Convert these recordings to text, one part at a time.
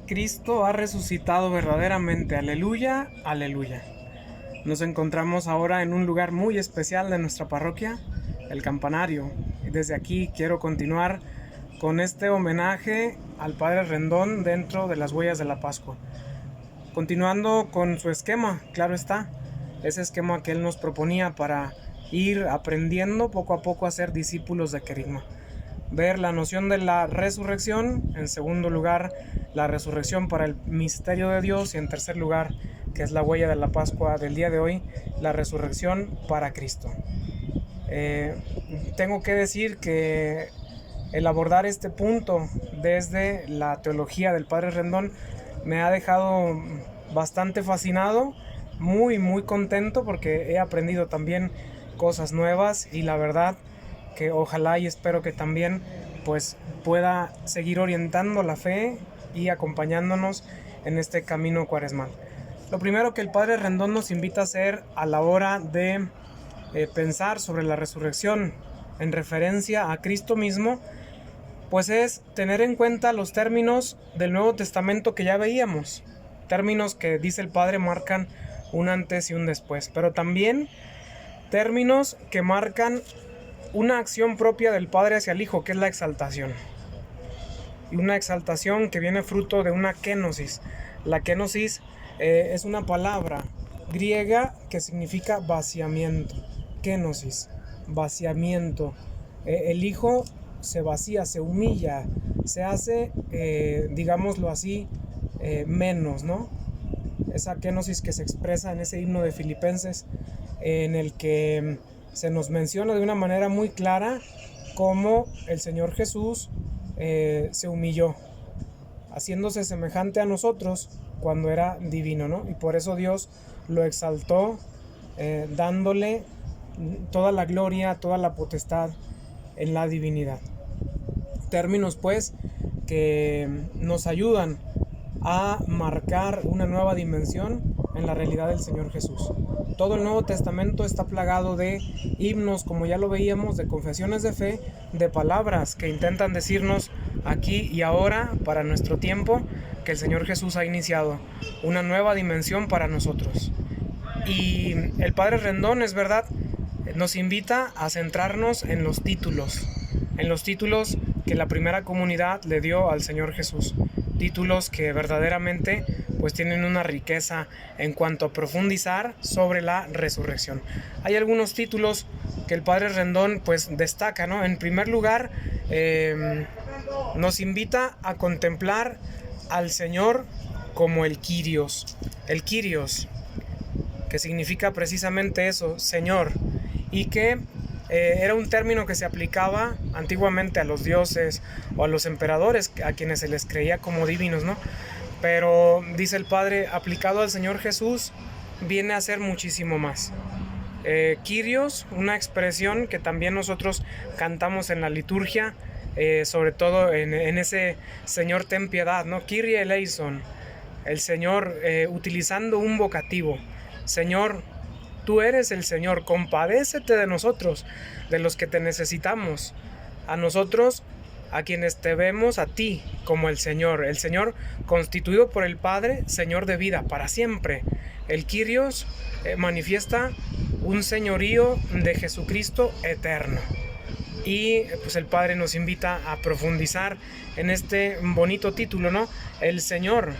Cristo ha resucitado verdaderamente. Aleluya, aleluya. Nos encontramos ahora en un lugar muy especial de nuestra parroquia, el campanario. Y desde aquí quiero continuar con este homenaje al Padre Rendón dentro de las huellas de la Pascua. Continuando con su esquema, claro está, ese esquema que él nos proponía para ir aprendiendo poco a poco a ser discípulos de Querigma. Ver la noción de la resurrección, en segundo lugar la resurrección para el misterio de Dios y en tercer lugar, que es la huella de la Pascua del día de hoy, la resurrección para Cristo. Tengo que decir que el abordar este punto desde la teología del Padre Rendón me ha dejado bastante fascinado, muy contento porque he aprendido también cosas nuevas y la verdad que ojalá y espero que también pues pueda seguir orientando la fe y acompañándonos en este camino cuaresmal. Lo primero que el Padre Rendón nos invita a hacer a la hora de pensar sobre la resurrección en referencia a Cristo mismo, pues es tener en cuenta los términos del Nuevo Testamento que ya veíamos, términos que dice el Padre marcan un antes y un después, pero también términos que marcan una acción propia del Padre hacia el Hijo, que es la exaltación. Y una exaltación que viene fruto de una kénosis. La kénosis es una palabra griega que significa vaciamiento. Kénosis, vaciamiento. El Hijo se vacía, se humilla, se hace, digámoslo así, menos, ¿no? Esa kénosis que se expresa en ese himno de Filipenses, en el que se nos menciona de una manera muy clara cómo el Señor Jesús se humilló, haciéndose semejante a nosotros cuando era divino, ¿no? Y por eso Dios lo exaltó, dándole toda la gloria, toda la potestad en la divinidad. Términos pues que nos ayudan a marcar una nueva dimensión en la realidad del Señor Jesús. Todo el Nuevo Testamento está plagado de himnos, como ya lo veíamos, de confesiones de fe, de palabras que intentan decirnos aquí y ahora, para nuestro tiempo, que el Señor Jesús ha iniciado una nueva dimensión para nosotros. Y el Padre Rendón, es verdad, nos invita a centrarnos en los títulos que la primera comunidad le dio al Señor Jesús. Títulos que verdaderamente pues tienen una riqueza en cuanto a profundizar sobre la resurrección. Hay algunos títulos que el Padre Rendón pues destaca, ¿no? En primer lugar, nos invita a contemplar al Señor como el Kyrios. El Kyrios, que significa precisamente eso, Señor, y que era un término que se aplicaba antiguamente a los dioses o a los emperadores, a quienes se les creía como divinos, ¿no? Pero dice el Padre, aplicado al Señor Jesús, viene a ser muchísimo más. Kyrios, una expresión que también nosotros cantamos en la liturgia, sobre todo en ese Señor ten piedad, ¿no? Kyrie eleison, el Señor utilizando un vocativo. Señor, tú eres el Señor, compadécete de nosotros, de los que te necesitamos, a nosotros, a quienes te vemos a ti como el Señor constituido por el Padre, Señor de vida para siempre. El Kyrios manifiesta un señorío de Jesucristo eterno. Y pues el Padre nos invita a profundizar en este bonito título, ¿no? El Señor,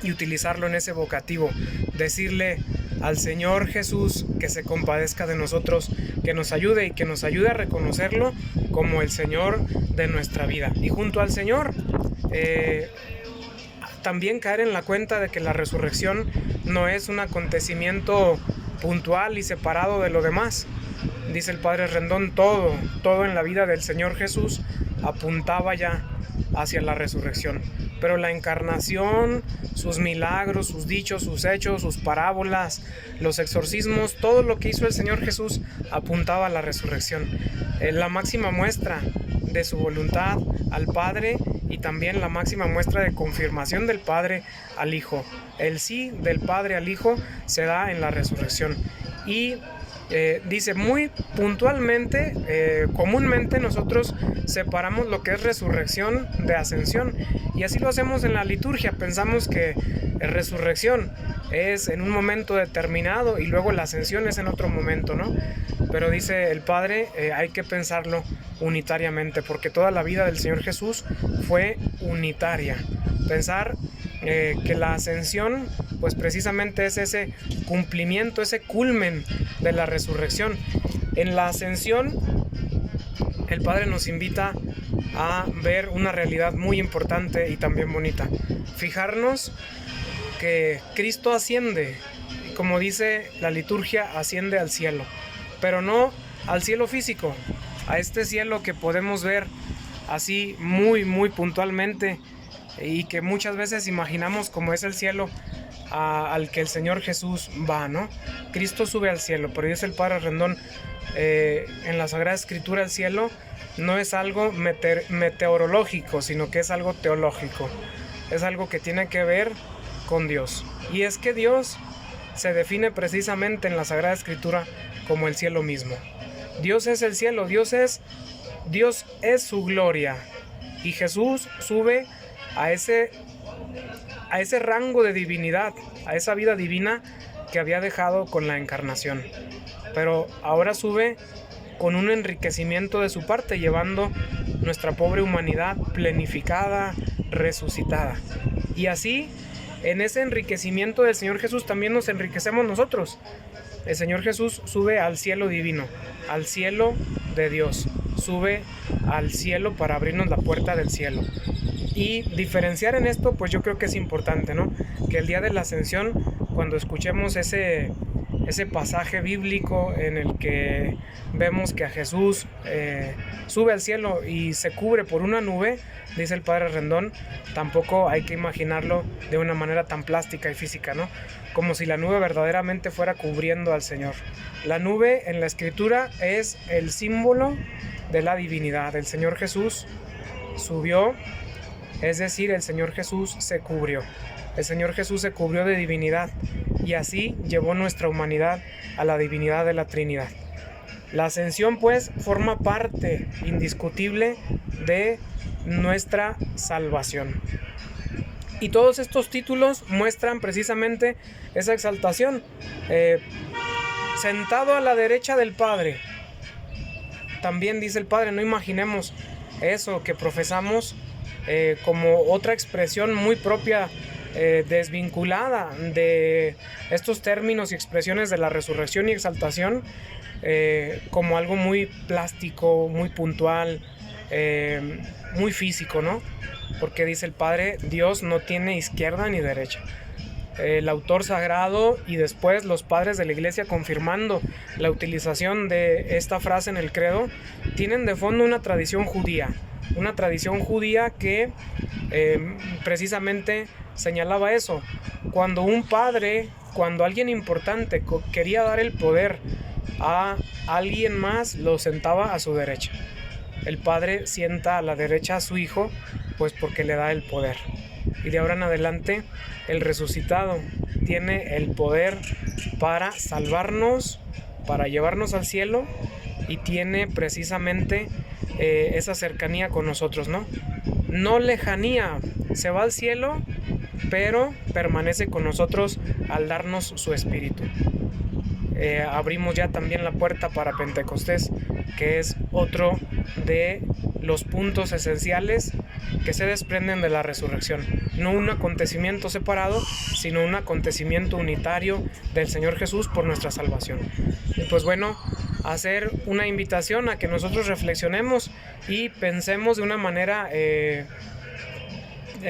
y utilizarlo en ese vocativo, decirle al Señor Jesús que se compadezca de nosotros, que nos ayude y que nos ayude a reconocerlo como el Señor de nuestra vida. Y junto al Señor, también caer en la cuenta de que la resurrección no es un acontecimiento puntual y separado de lo demás. Dice el Padre Rendón, todo en la vida del Señor Jesús apuntaba ya hacia la resurrección. Pero la encarnación, sus milagros, sus dichos, sus hechos, sus parábolas, los exorcismos, todo lo que hizo el Señor Jesús apuntaba a la resurrección. La máxima muestra de su voluntad al Padre y también la máxima muestra de confirmación del Padre al Hijo. El sí del Padre al Hijo se da en la resurrección. Y Dice muy puntualmente, comúnmente nosotros separamos lo que es resurrección de ascensión, y así lo hacemos en la liturgia. Pensamos que resurrección es en un momento determinado y luego la ascensión es en otro momento, ¿no? Pero dice el Padre, hay que pensarlo unitariamente, porque toda la vida del Señor Jesús fue unitaria. Pensar que la ascensión pues precisamente es ese cumplimiento, ese culmen de la resurrección. En la ascensión el Padre nos invita a ver una realidad muy importante y también bonita. Fijarnos que Cristo asciende, como dice la liturgia, asciende al cielo, pero no al cielo físico, a este cielo que podemos ver así muy puntualmente y que muchas veces imaginamos como es el cielo al que el Señor Jesús va, ¿no? Cristo sube al cielo, pero dice el Padre Rendón, en la Sagrada Escritura el cielo no es algo meteorológico, sino que es algo teológico, es algo que tiene que ver con Dios. Y es que Dios se define precisamente en la Sagrada Escritura como el cielo mismo. Dios es el cielo, Dios es su gloria, y Jesús sube a ese rango de divinidad, a esa vida divina que había dejado con la encarnación. Pero ahora sube con un enriquecimiento de su parte, llevando nuestra pobre humanidad plenificada, resucitada. Y así, en ese enriquecimiento del Señor Jesús, también nos enriquecemos nosotros. El Señor Jesús sube al cielo divino, al cielo de Dios, sube al cielo para abrirnos la puerta del cielo. Y diferenciar en esto, pues yo creo que es importante, ¿no? Que el día de la ascensión, cuando escuchemos ese pasaje bíblico en el que vemos que a Jesús sube al cielo y se cubre por una nube, dice el Padre Rendón, tampoco hay que imaginarlo de una manera tan plástica y física, ¿no? Como si la nube verdaderamente fuera cubriendo al Señor. La nube en la Escritura es el símbolo de la divinidad. El Señor Jesús subió, es decir, el Señor Jesús se cubrió. El Señor Jesús se cubrió de divinidad y así llevó nuestra humanidad a la divinidad de la Trinidad. La ascensión, pues, forma parte indiscutible de nuestra salvación. Y todos estos títulos muestran precisamente esa exaltación. Sentado a la derecha del Padre. También dice el Padre, no imaginemos eso que profesamos como otra expresión muy propia, desvinculada de estos términos y expresiones de la resurrección y exaltación, como algo muy plástico, muy puntual, muy físico, ¿no? Porque dice el Padre, Dios no tiene izquierda ni derecha. El autor sagrado y después los padres de la Iglesia, confirmando la utilización de esta frase en el credo, tienen de fondo una tradición judía que precisamente señalaba eso. Cuando un padre, cuando alguien importante quería dar el poder a alguien más, lo sentaba a su derecha. El Padre sienta a la derecha a su Hijo, pues porque le da el poder. Y de ahora en adelante, el resucitado tiene el poder para salvarnos, para llevarnos al cielo, y tiene precisamente esa cercanía con nosotros, ¿no? No lejanía, se va al cielo, pero permanece con nosotros al darnos su espíritu. Abrimos ya también la puerta para Pentecostés, que es otro de los puntos esenciales que se desprenden de la resurrección. No un acontecimiento separado, sino un acontecimiento unitario del Señor Jesús por nuestra salvación. Y pues bueno, hacer una invitación a que nosotros reflexionemos y pensemos de una manera, es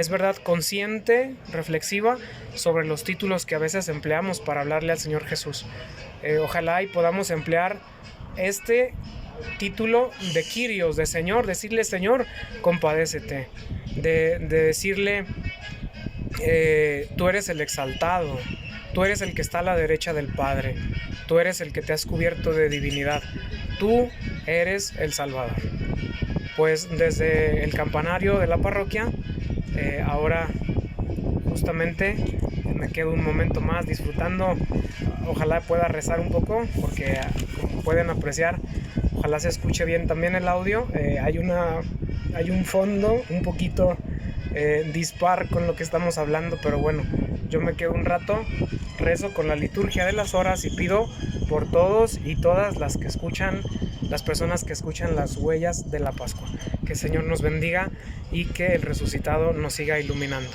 verdad, consciente, reflexiva, sobre los títulos que a veces empleamos para hablarle al Señor Jesús. Ojalá y podamos emplear este título de Kyrios, de Señor, decirle: Señor, compadécete, de decirle, tú eres el exaltado, tú eres el que está a la derecha del Padre, tú eres el que te has cubierto de divinidad, tú eres el Salvador. Pues desde el campanario de la parroquia, ahora justamente me quedo un momento más disfrutando. Ojalá pueda rezar un poco, porque como pueden apreciar, ojalá se escuche bien también el audio. Hay un fondo un poquito dispar con lo que estamos hablando, pero bueno, yo me quedo un rato, rezo con la liturgia de las horas y pido por todos y todas las que escuchan, las personas que escuchan las huellas de la Pascua. Que el Señor nos bendiga y que el resucitado nos siga iluminando.